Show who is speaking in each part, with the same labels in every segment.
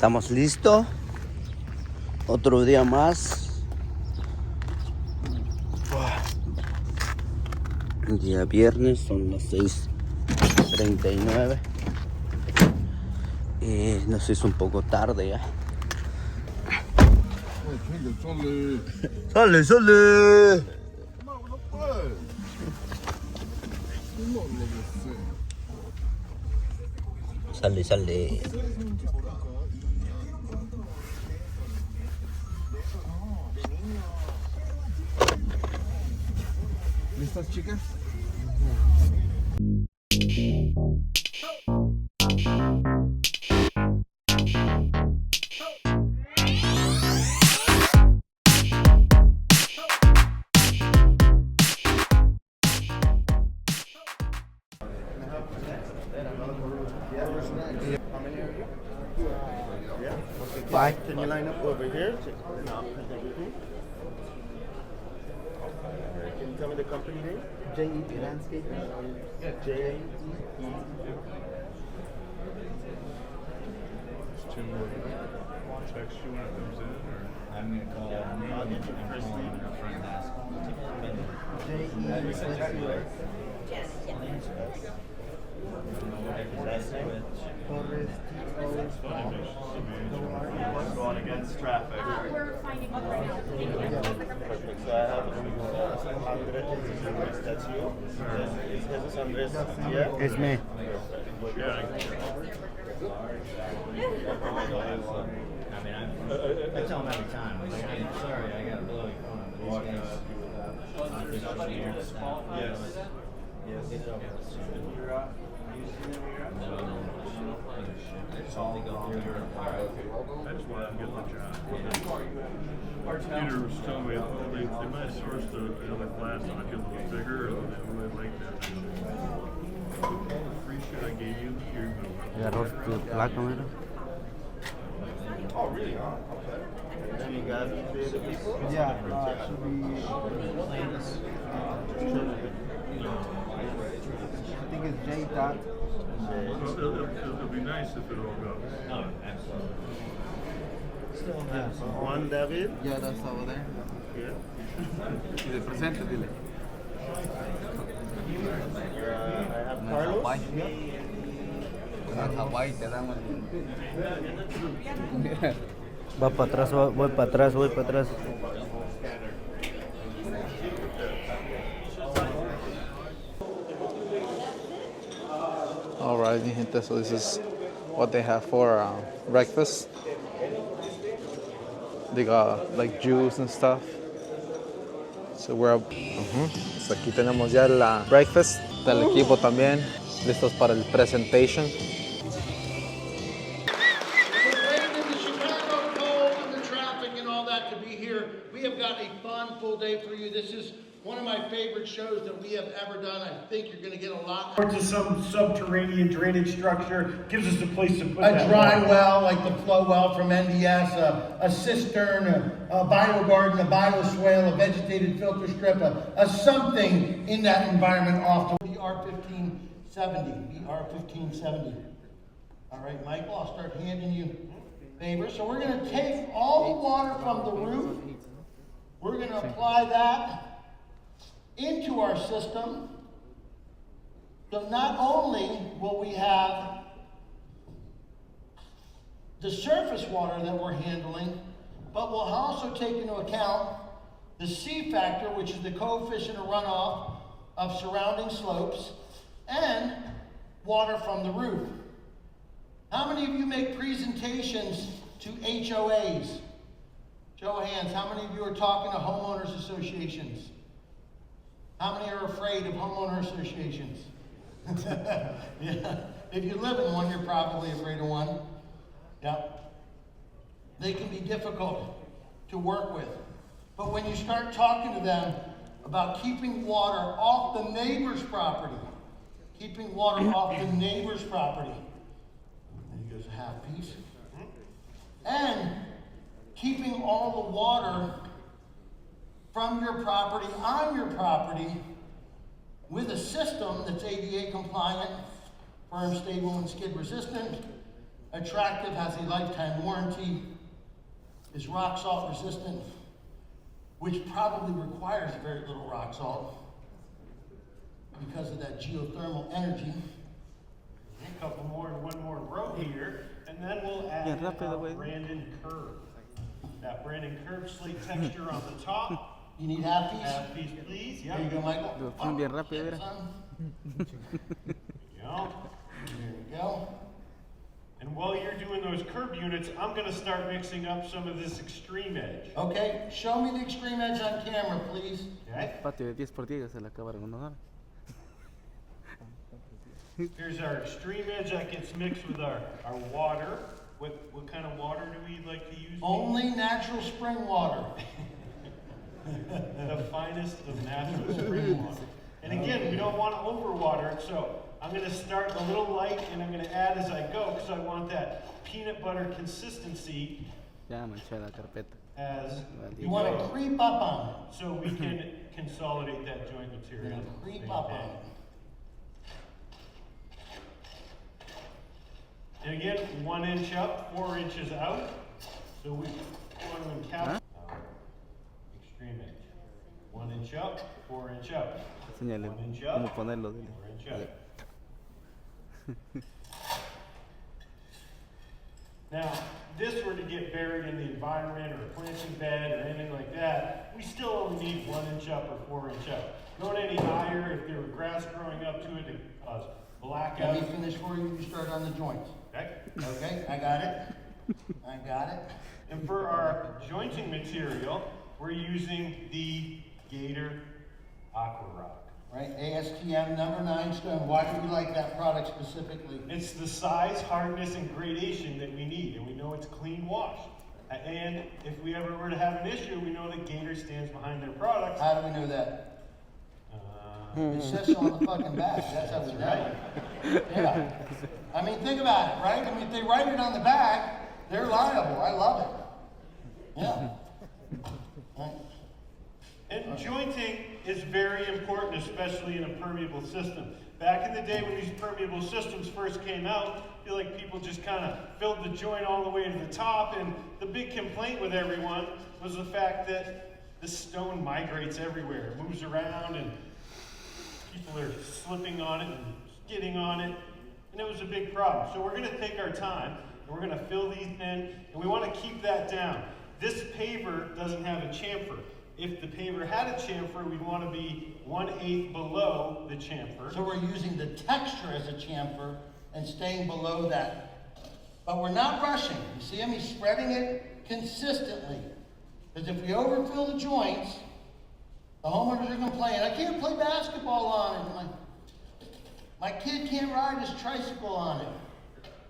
Speaker 1: Estamos listos. Otro día más. Día viernes, son las 6:39. Nos hizo un poco tarde ya. ¡Sale, sale! Sale, sale.
Speaker 2: ¿Listas, chicas?
Speaker 1: Bye.
Speaker 3: Can you line up over here? No. Can you tell me the company name?
Speaker 1: JEP Landscape.
Speaker 3: J-E-E.
Speaker 4: Two more checks you want those in, or
Speaker 5: I'm gonna call
Speaker 3: I'll get you the first name.
Speaker 5: our front desk.
Speaker 3: Last name? Going against traffic.
Speaker 6: We're finding one right now.
Speaker 3: Perfect. So I have Andres. That's you. Is Jesus Andres? Yeah.
Speaker 1: Es me.
Speaker 5: I mean, I tell them every time, I'm like, I'm sorry, I gotta blow your phone. These guys,
Speaker 3: Yes.
Speaker 4: I just want to get the job. Peter was telling me, they might have sourced another class that might be a little bigger, or they really like that. All the free shit I gave you, you're gonna
Speaker 1: Agarró tu placa, mira.
Speaker 3: Oh, really? Huh? Okay. And then you got three other people?
Speaker 2: Yeah, should be. I think it's J. Dot.
Speaker 4: It'll be nice if it all goes.
Speaker 5: No, absolutely.
Speaker 3: Juan David?
Speaker 2: Yeah, that's over there.
Speaker 3: Yeah.
Speaker 2: Dile presente, dile.
Speaker 3: I have Carlos.
Speaker 2: En Hawái te damos.
Speaker 1: Va para atrás, voy para atrás, voy para atrás.
Speaker 2: Alright, gente, so this is what they have for breakfast. They got like juice and stuff. So we're up. So aquí tenemos ya la breakfast del equipo también, listos para el presentation.
Speaker 7: The rain and the Chicago cold and the traffic and all that to be here. We have got a fun, full day for you. This is one of my favorite shows that we have ever done. I think you're going to get a lot.
Speaker 8: To some subterranean drainage structure, gives us a place to put
Speaker 7: A
Speaker 8: that
Speaker 7: dry
Speaker 8: water.
Speaker 7: well like the flow well from NDS, a cistern, a biogarden, a bioswale, a vegetated filter strip, a something in that environment off to BR1570. BR1570. All right, Michael, I'll start handing you favors. So we're going to take all the water from the roof. We're going to apply that into our system. So not only will we have the surface water that we're handling, but we'll also take into account the C factor, which is the coefficient of runoff of surrounding slopes, and water from the roof. How many of you make presentations to HOAs? Show of hands, how many of you are talking to homeowners associations? How many are afraid of homeowner associations? Yeah. If you live in one, you're probably afraid of one. Yeah. They can be difficult to work with. But when you start talking to them about keeping water off the neighbor's property, keeping water off the neighbor's property, and he goes, half piece, and keeping all the water from your property on your property with a system that's ADA compliant, firm, stable, and skid resistant, attractive, has a lifetime warranty, is rock salt resistant, which probably requires very little rock salt because of that geothermal energy.
Speaker 8: A couple more and one more row here, and then we'll add
Speaker 1: Bien rápido, güey.
Speaker 8: Brandon Curve. That Brandon Curve slate texture on the top.
Speaker 7: You need half piece?
Speaker 8: Half piece, please.
Speaker 7: There you go, Michael.
Speaker 1: Lo ponen bien rápido, mira.
Speaker 8: There you go.
Speaker 7: There we go.
Speaker 8: And while you're doing those curb units, I'm going to start mixing up some of this extreme edge.
Speaker 7: Okay, show me the extreme edge on camera, please.
Speaker 8: Okay?
Speaker 1: Patio de 10 por 10 se la acabaron en 1 hora.
Speaker 8: Here's our extreme edge that gets mixed with our water. What kind of water do we like to use?
Speaker 7: Only natural spring water.
Speaker 8: The finest of natural spring water. And again, we don't want to overwater it, so I'm going to start a little light and I'm going to add as I go because I want that peanut butter consistency
Speaker 1: Ya manché la carpeta.
Speaker 8: as
Speaker 7: You want to creep up on it.
Speaker 8: so we can consolidate that joint material.
Speaker 7: Creep up on it.
Speaker 8: And again, 1 inch up, 4 inches out. So we want to encapsulate extreme edge. 1 inch up, 4 inch out.
Speaker 1: Enséñale
Speaker 8: 1 inch
Speaker 1: cómo
Speaker 8: up,
Speaker 1: ponerlo.
Speaker 8: 4 inch out. Now, if this were to get buried in the environment or a planting bed or anything like that, we still only need 1 inch up or 4 inch out. Going any higher, if there were grass growing up to it, it could cause blackout.
Speaker 7: Let me finish for you. You start on the joints.
Speaker 8: Okay?
Speaker 7: Okay, I got it. I got it.
Speaker 8: And for our jointing material, we're using the Gator Aqua Rock.
Speaker 7: Right, ASTM number 9 stone. Why do we like that product specifically?
Speaker 8: It's the size, hardness, and gradation that we need, and we know it's clean wash. And if we ever were to have an issue, we know that Gator stands behind their products.
Speaker 7: How do we know that? It says so on the fucking back. That's how we know. Yeah. I mean, think about it, right? I mean, if they write it on the back, they're liable. I love it. Yeah. Right.
Speaker 8: And jointing is very important, especially in a permeable system. Back in the day when these permeable systems first came out, I feel like people just kind of filled the joint all the way to the top, and the big complaint with everyone was the fact that the stone migrates everywhere, it moves around, and people are slipping on it and skidding on it, and it was a big problem. So we're going to take our time, and we're going to fill these in, and we want to keep that down. This paver doesn't have a chamfer. If the paver had a chamfer, we'd want to be 1/8 below the chamfer.
Speaker 7: So we're using the texture as a chamfer and staying below that. But we're not rushing. You see him? He's spreading it consistently. Because if we overfill the joints, the homeowners are complaining, I can't play basketball on it. My kid can't ride his tricycle on it.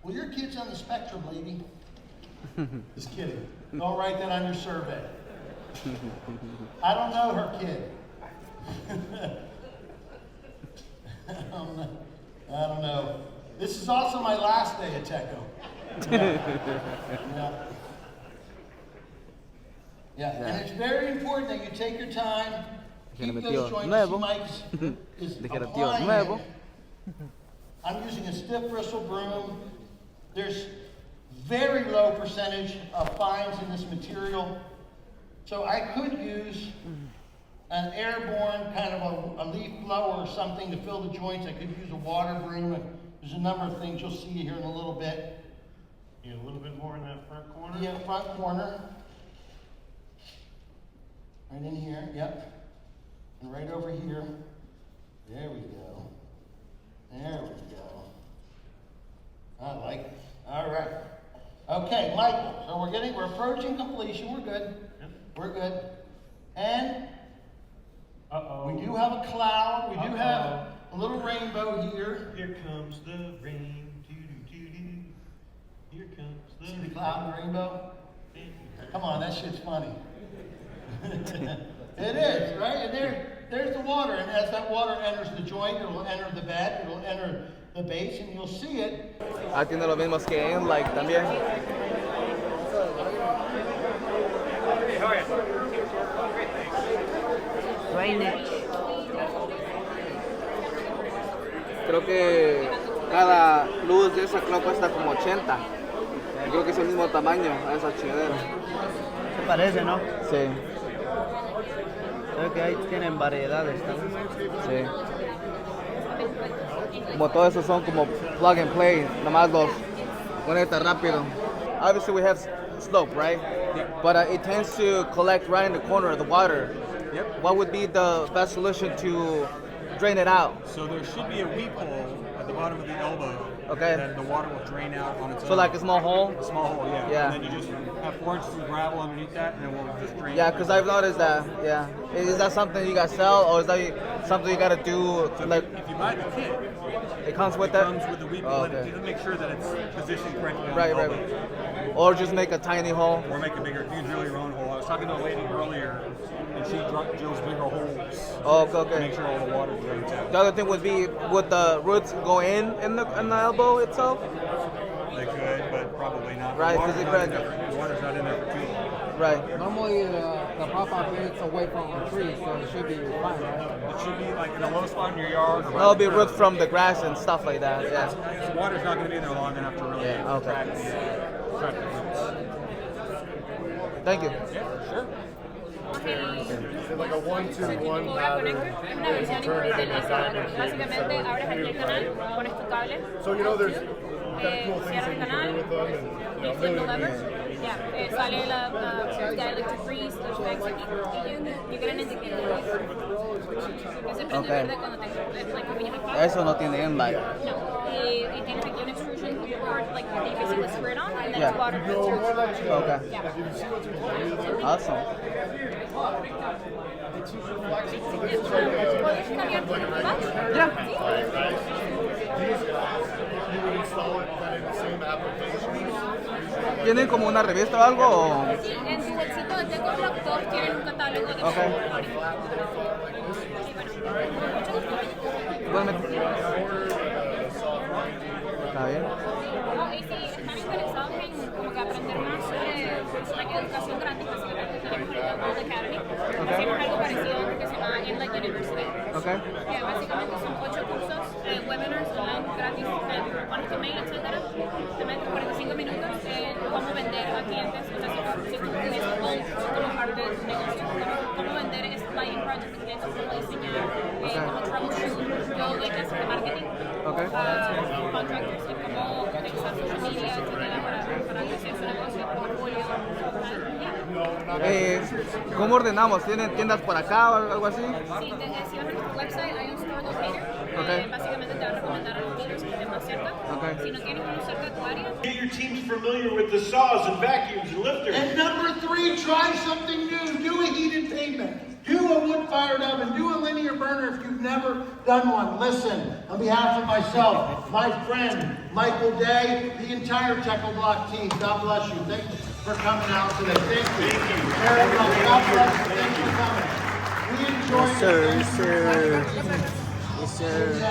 Speaker 7: Well, your kid's on the spectrum, lady. Just kidding. Don't write that on your survey. I don't know her kid. I don't know. This is also my last day at Teco. Yeah. Yeah. And it's very important that you take your time, keep those joints.
Speaker 1: Nuevo.
Speaker 7: Mike's is
Speaker 1: Decorativo
Speaker 7: applying
Speaker 1: nuevo.
Speaker 7: it. I'm using a stiff bristle broom. There's very low percentage of fines in this material. So I could use an airborne kind of a leaf blower or something to fill the joints. I could use a water broom. There's a number of things you'll see here in a little bit.
Speaker 8: You know, a little bit more in that front corner.
Speaker 7: Yeah, front corner. Right in here, yep. And right over here. There we go. There we go. I like it. All right. Okay, Michael, so we're approaching completion. We're good.
Speaker 8: Yep.
Speaker 7: We're good. And
Speaker 8: Uh-oh.
Speaker 7: we do have a cloud. We do have a little rainbow here.
Speaker 8: Here comes the rain. Doo-doo-doo-doo. Here comes the
Speaker 7: See the cloud and the rainbow? Come on, that shit's funny. It is, right? And there's the water. And as that water enters the joint, it'll enter the bed, it'll enter the base, and you'll see it.
Speaker 1: Ah, tiene los mismos que en like también. Creo que cada luz de esa clock cuesta como 80.
Speaker 2: Creo que es el mismo tamaño a esa chingadera.
Speaker 1: Se parece, ¿no?
Speaker 2: Sí,
Speaker 1: Se ve que ahí tienen variedades también.
Speaker 2: sí. Como todos esos son como plug and play, nomás los conecta rápido. Obviously we have slope, right?
Speaker 9: Yeah.
Speaker 2: But it tends to collect right in the corner of the water.
Speaker 9: Yep.
Speaker 2: What would be the best solution to drain it out?
Speaker 9: So there should be a weep hole at the bottom of the elbow.
Speaker 2: Okay.
Speaker 9: That the water will drain out on its own.
Speaker 2: So like a small hole?
Speaker 9: A small hole, yeah.
Speaker 2: Yeah.
Speaker 9: And then you just have 4 inches of gravel underneath that, and it will just drain.
Speaker 2: Yeah, because I've noticed that. Yeah. Is that something you guys sell, or is that something you gotta do?
Speaker 9: So
Speaker 2: Like
Speaker 9: if you buy the kit,
Speaker 2: it comes with
Speaker 9: it
Speaker 2: that?
Speaker 9: comes with the weep
Speaker 2: Oh,
Speaker 9: hole.
Speaker 2: okay.
Speaker 9: You have to make sure that it's positioned correctly on
Speaker 2: Right,
Speaker 9: the
Speaker 2: right,
Speaker 9: elbow.
Speaker 2: right. Or just make a tiny hole.
Speaker 9: Or make a bigger, you can drill your own hole. I was talking to a lady earlier, and she drills bigger holes
Speaker 2: Oh,
Speaker 9: to
Speaker 2: okay,
Speaker 9: make
Speaker 2: okay.
Speaker 9: sure all the water drains out.
Speaker 2: The other thing would be, would the roots go in the elbow itself?
Speaker 9: They could, but probably not.
Speaker 2: Right,
Speaker 9: The water's
Speaker 2: 'cause it
Speaker 9: not in
Speaker 2: could-
Speaker 9: there- the water's not in there for too long.
Speaker 2: Right.
Speaker 10: Normally, the pop-up is away from the tree, so it should be fine, right?
Speaker 9: It should be like in a low spot in your yard. Or
Speaker 2: That'll be roots from the grass and stuff like that. Yeah.
Speaker 9: The water's not going to be there long enough to really
Speaker 2: Yeah, okay.
Speaker 9: track the roots.
Speaker 2: Thank you.
Speaker 9: Yeah, sure.
Speaker 6: Like a 1-2-1 pattern. Es una versión utilizada. Básicamente abres aquí el canal, pones tu cable.
Speaker 3: So you know there's kind of cool things
Speaker 6: Cierras
Speaker 3: that
Speaker 6: el
Speaker 3: you can
Speaker 6: canal,
Speaker 3: do with them, and you know,
Speaker 6: you flip the
Speaker 3: million
Speaker 6: lever.
Speaker 3: views.
Speaker 6: Yeah, sale la dielectric freeze, los bags aquí, y you get an indicator. Que se prende
Speaker 2: Okay.
Speaker 6: verde cuando te like when you have power.
Speaker 2: Eso no tiene inlight.
Speaker 6: No, y tienes aquí un extrusion board, like that you basically screw it on, and then
Speaker 2: Yeah.
Speaker 6: it's water
Speaker 3: No,
Speaker 6: filtered.
Speaker 3: more like you.
Speaker 2: Okay.
Speaker 6: Yeah.
Speaker 3: Like if you see what's behind you,
Speaker 2: Awesome.
Speaker 6: ¿Puedes cambiar tu batch?
Speaker 2: Yeah.
Speaker 3: you would install it kind of in the same application.
Speaker 2: ¿Tienen como una revista o algo? O?
Speaker 6: Sí, en su bolsito de TecoBlock todos tienen un catálogo de
Speaker 2: Okay.
Speaker 6: Bueno,
Speaker 2: Igualmente. Está bien.
Speaker 6: no, y si están interesados en como que aprender más sobre la educación gratis, básicamente tenemos el Gold Academy. Hacemos algo parecido que se llama Inlet University.
Speaker 2: Okay.
Speaker 6: Que básicamente son 8 cursos, webinars online gratis, pones tu mail, etcétera, te metes 45 minutos en cómo vender a clientes, o sea, si tú tienes como parte de tu negocio, cómo vender lighting projects a clientes, cómo diseñar, cómo troubleshoot, yo doy clases de marketing
Speaker 2: Okay.
Speaker 6: a contractors, y cómo utilizar social media, etcétera, para crecer su negocio, portfolio,
Speaker 2: ¿Cómo ordenamos? ¿Tienen tiendas por acá o algo así?
Speaker 6: Sí, si vas a nuestro website hay un store locator.
Speaker 2: Okay.
Speaker 6: Básicamente te va a recomendar a los dealers que estén más cerca.
Speaker 2: Okay.
Speaker 6: Si no tienes uno cerca de tu área,
Speaker 8: Get your teams familiar with the saws and vacuums and lifters.
Speaker 7: And number 3, try something new. Do a heated pavement. Do a wood-fired oven. Do a linear burner if you've never done one. Listen, on behalf of myself, my friend Michael Day, the entire TecoBlock team, God bless you. Thank you for coming out today. Thank you.
Speaker 8: Thank you.
Speaker 7: Everyone, God bless you. Thank you for coming. We enjoyed
Speaker 1: Yes, sir.
Speaker 7: it.
Speaker 1: Yes, sir. Yes, sir.